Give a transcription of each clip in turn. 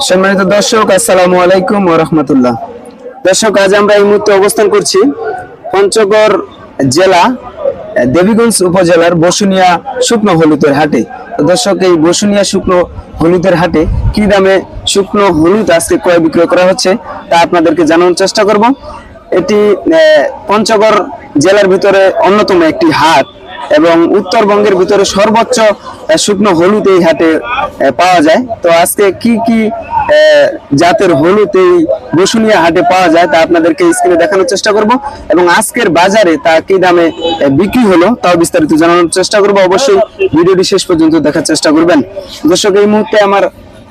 সম্মানিত দর্শক, আসসালামু আলাইকুম ওয়া রাহমাতুল্লাহ। দর্শক, আজ আমরা এই মুহূর্তে অবস্থান করছি পঞ্চগড় জেলা দেবীগঞ্জ উপজেলার বসুনিয়া শুকনো হলুদের হাটে। দর্শক, এই বসুনিয়া শুকনো হলুদের হাটে কি দামে শুকনো হলুদ আজকে ক্রয় বিক্রয় করা হচ্ছে তা আপনাদেরকে জানানোর চেষ্টা করব। এটি পঞ্চগড় জেলার ভিতরে অন্যতম একটি হাট এবং উত্তরবঙ্গের ভিতরে সর্বোচ্চ শুকনো হলুদ এই হাটে পাওয়া যায়। তো আজকে কি কি জাতের হলুদ এই বসুনিয়া হাটে পাওয়া যায় তা আপনাদেরকে স্ক্রিনে দেখানোর চেষ্টা করব এবং আজকের বাজারে তা কি দামে বিক্রি হলো তাও বিস্তারিত জানানোর চেষ্টা করব। অবশ্যই ভিডিওটি শেষ পর্যন্ত দেখার চেষ্টা করবেন। দর্শক, এই মুহূর্তে আমার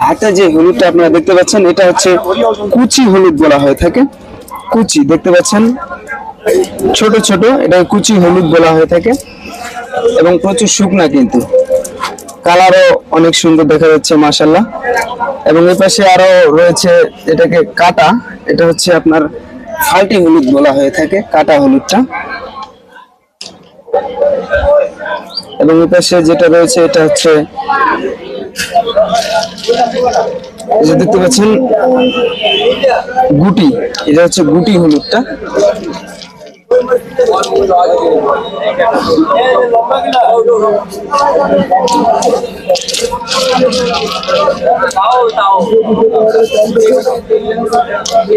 হাতে যে হলুদটা আপনারা দেখতে পাচ্ছেন এটা হচ্ছে কুচি হলুদ বলা হয়ে থাকে। কুচি দেখতে পাচ্ছেন, ছোট ছোট, এটা কুচি হলুদ বলা হয়ে থাকে এবং প্রচুর শুকনা, কিন্তু কালারও অনেক সুন্দর দেখা যাচ্ছে মাশাআল্লাহ। এবং এই পাশে আরো রয়েছে এটাকে কাটা, এটা হচ্ছে আপনার ফাল্টি হলুদ বলা হয়ে থাকে, কাটা হলুদটা। এবং এই পাশে যেটা রয়েছে এটা হচ্ছে দেখতে পাচ্ছেন গুটি, এটা হচ্ছে গুটি হলুদটা।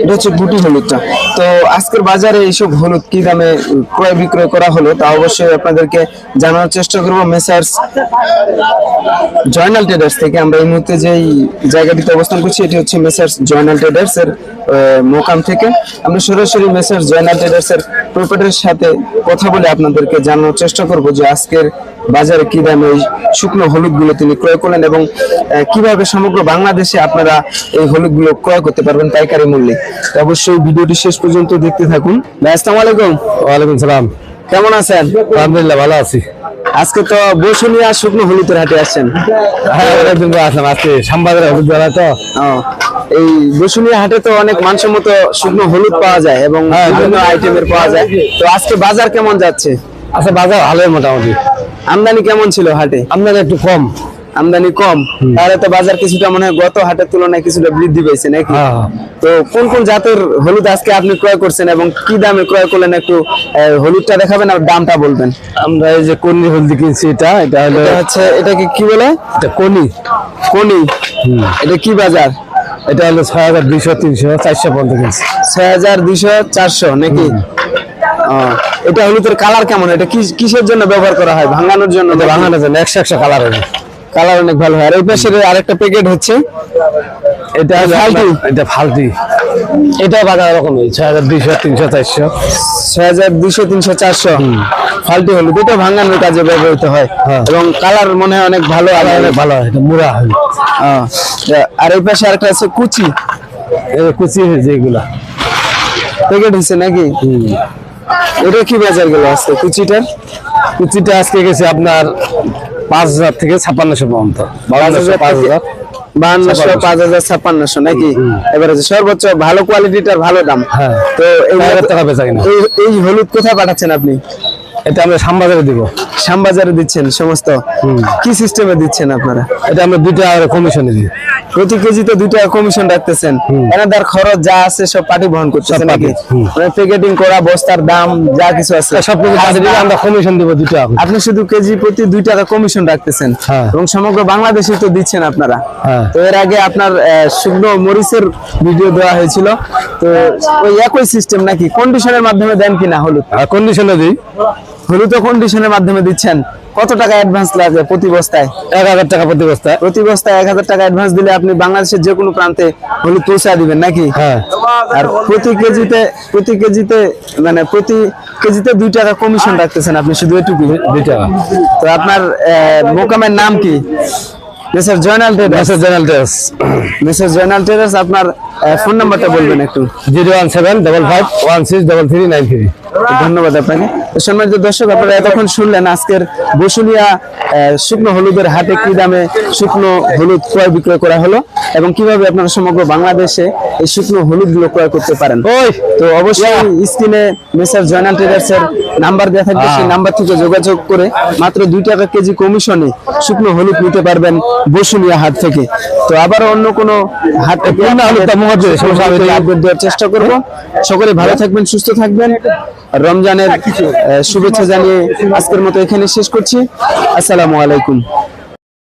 এটা হচ্ছে গুটি হলুদটা। তো আজকের বাজারে এইসব হলুদ কি দামে ক্রয় বিক্রয় করা হলো তা অবশ্যই আপনাদেরকে জানানোর চেষ্টা করবো মেসার্স জয়নাল ট্রেডার্স থেকে। আমরা এই মুহূর্তে যেই জায়গাটিতে অবস্থান করছি এটি হচ্ছে মেসার্স জয়নাল ট্রেডার্স এর মোকাম থেকে। আমরা সরাসরি মেসার্স জয়নাল ট্রেডার্স এর প্রোপাইটারের সাথে কথা বলে আপনাদেরকে জানানোর চেষ্টা করব যে আজকের বাজারে কি দামে এই শুকনো হলুদগুলো তিনি ক্রয় করলেন এবং কিভাবে সমগ্র বাংলাদেশে আপনারা এই হলুদগুলো ক্রয় করতে পারবেন পাইকারি মূল্যে। তো অবশ্যই ভিডিওটি শেষ পর্যন্ত দেখতে থাকুন। ভাই, আসসালামু আলাইকুম। ওয়ালাইকুম সালাম। কেমন আছেন? আলহামদুলিল্লাহ, ভালো আছি। আজকে তো বসুনিয়া শুকনো হলুদের হাটে আসছেন। হ্যাঁ, অনেকদিন পর আসলাম। আজকে শ্যামবাজারে হলুদ বেলা তো। এই বসুনিয়া হাটে তো অনেক মানসম্মত শুকনো হলুদ পাওয়া যায় এবং বিভিন্ন আইটেমের পাওয়া যায়। তো আজকে বাজার কেমন যাচ্ছে? আচ্ছা, বাজার ভালোই মোটামুটি। আমদানি কেমন ছিল হাটে? আমদানি একটু কম। আমদানি কম, তাহলে তো বাজার কিছুটা মনে হয় গত হাটের তুলনায় কিছুটা বৃদ্ধি পেয়েছে নাকি? তো কোন কোন জাতের হলুদ আজকে আপনি ক্রয় করছেন এবং কি দামে ক্রয় করলেন একটু হলুদটা দেখাবেন আর দামটা বলবেন। আমরা এই যে কনি হলুদ কিনছি, এটা হচ্ছে এটাকে কি বলে? এটা কনি। কনি, এটা কি বাজার? এটা হলো 6200, 300, 400 পর্যন্ত কিনছি। 6200, 400 নাকি? এটা হলুদের কালার কেমন? এটা কিসের জন্য ব্যবহার করা হয়? ভাঙানোর জন্য? ভাঙানোর জন্য। 100 কালার হবে, কালার অনেক ভালো হয়। আর এই পাশে আরেকটা প্যাকেট হচ্ছে এটা ফাল্টি। এটা ফাল্টি, এটা বাজার এরকম 6200, 300, 400। 6200, 300, 400 ফাল্টি হলুদ। এটা ভাঙানোর কাজে ব্যবহৃত হয় এবং কালার মনে হয় অনেক ভালো। অনেক ভালো হয়, এটা মুড়া হয়। আর এই পাশে আরেকটা আছে কুচি। কুচি যেগুলা প্যাকেট হচ্ছে নাকি? এটা কি বাজার গেল আজকে কুচিটার? কুচিটা আজকে গেছে আপনার 5000 থেকে 5600 পর্যন্ত। 5200, 5000, 5600 নাকি? এবারে সর্বোচ্চ ভালো কোয়ালিটিটার ভালো দাম। তো এই হলুদ কোথায় পাঠাচ্ছেন আপনি? এটা আমরা শ্যামবাজারে দিব। শ্যামবাজারে দিচ্ছেন সমস্ত? কি সিস্টেমে দিচ্ছেন আপনারা? এটা আমরা 2 টাকা কমিশনে দিই। প্রতি কেজিতে 2 টাকা কমিশন রাখতেছেন? এনাদার খরচ যা আছে সব পার্টি বহন করতেছেন নাকি? মানে প্যাকেটিং করা, বস্তার দাম যা কিছু আছে সব কিছু আমরা কমিশন দিব 2 টাকা। আপনি শুধু কেজি প্রতি 2 টাকা কমিশন রাখতেছেন এবং সমগ্র বাংলাদেশে তো দিচ্ছেন আপনারা। তো এর আগে আপনার শুকনো মরিচের ভিডিও দেওয়া হয়েছিল, তো ওই একই সিস্টেম নাকি? কন্ডিশনের মাধ্যমে দেন কিনা হলুদ? কন্ডিশনে দিই। হলুদ কন্ডিশনের মাধ্যমে দিচ্ছেন। কত টাকা অ্যাডভান্স লাগে প্রতি বস্তায়? 1000 টাকা প্রতি বস্তায়। প্রতি বস্তায় 1000 টাকা অ্যাডভান্স দিলে আপনি বাংলাদেশের যে কোনো প্রান্তে হলুদ পৌঁছা দিবেন নাকি? আর প্রতি কেজিতে 2 টাকা কমিশন রাখতেছেন আপনি, শুধু এটুকু 2 টাকা। তো আপনার মোকামের নাম কি? Messrs Joynal traders. Messrs Joynal traders. আপনার ফোন নাম্বারটা বলবেন একটু? 01755163393। ধন্যবাদ আপনাকে। সম্মানিত দর্শক, আপনারা এতক্ষণ শুনলেন আজকের বসুনিয়া শুকনো হলুদের হাটে কি দামে শুকনো হলুদ ক্রয় বিক্রয় করা হলো এবং কিভাবে আপনারা সমগ্র বাংলাদেশে এই শুকনো হলুদ গুলো ক্রয় করতে পারেন। তো অবশ্যই স্ক্রিনে মেসার জয়নাল ট্রেডার্স এর নাম্বার দেওয়া থাকবে, সেই নাম্বার থেকে যোগাযোগ করে মাত্র 2 টাকা কেজি কমিশনে শুকনো হলুদ নিতে পারবেন বসুনিয়া হাট থেকে। তো আবার অন্য কোনো হাট থেকে দেওয়ার চেষ্টা করব। সকলে ভালো থাকবেন, সুস্থ থাকবেন। রমজানের শুভেচ্ছা জানিয়ে আজকের মতো এখানে শেষ করছি। আসসালামু আলাইকুম।